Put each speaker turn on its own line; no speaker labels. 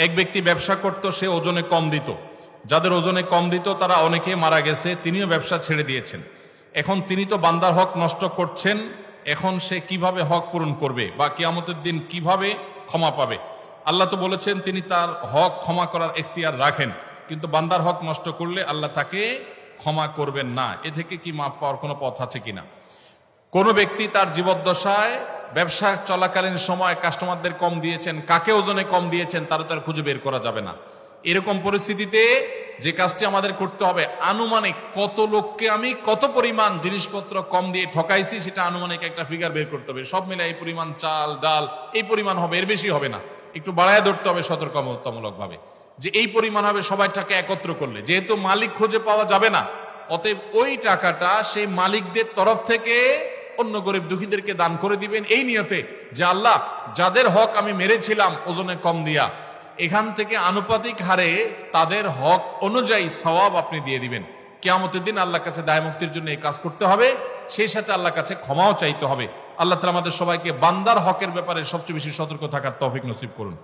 এক ব্যক্তি ব্যবসা করত, সে ওজনে কম দিত, যাদের ওজনে কম দিত তারা অনেকে মারা গেছে, তিনিও ব্যবসা ছেড়ে দিয়েছেন। এখন তিনি তো বান্দার হক নষ্ট করছেন, এখন সে কিভাবে হক পূরণ করবে বা কিয়ামতের দিন কিভাবে ক্ষমা পাবে? আল্লাহ তো বলেছেন তিনি তার হক ক্ষমা করার এখতিয়ার রাখেন, কিন্তু বান্দার হক নষ্ট করলে আল্লাহ তাকে ক্ষমা করবেন না। এ থেকে কি মাপ পাওয়ার কোনো পথ আছে কিনা? কোনো ব্যক্তি তার জীবদ্দশায় ব্যবসা চলাকালীন সময় কাস্টমারদের কম দিয়েছেন, কাকে ওজনে কম দিয়েছেন তারা তার খুঁজে বের করা যাবে না। এরকম পরিস্থিতিতে যে কাজটি আমাদের করতে হবে, আনুমানিক কত লোককে আমি কত পরিমাণ জিনিসপত্র কম দিয়ে ঠকাইছি সেটা আনুমানিক একটা ফিগার বের করতে হবে। সব মিলে এই পরিমাণ চাল ডাল এই পরিমাণ হবে, এর বেশি হবে না, একটু বাড়ায় ধরতে হবে সতর্কতামূলক ভাবে যে এই পরিমাণ হবে। সবাই টাকা একত্র করলে, যেহেতু মালিক খুঁজে পাওয়া যাবে না, অতএব ওই টাকাটা সেই মালিকদের তরফ থেকে অন্য গরিব দুঃখীদেরকে দান করে দিবেন, এই নিয়তে যে আল্লাহ যাদের হক আমি মেরেছিলাম ওজনে কম দিয়া, এখান থেকে আনুপাতিক হারে তাদের হক অনুযায়ী সওয়াব আপনি দিয়ে দিবেন। কিয়ামতের দিন আল্লাহর কাছে দায় মুক্তির জন্য এই কাজ করতে হবে, সেই সাথে আল্লাহর কাছে ক্ষমাও চাইতে হবে। আল্লাহ তাআলা আমাদের সবাইকে বান্দার হকের ব্যাপারে সবচেয়ে বেশি সতর্ক থাকার তৌফিক নসিব করুন।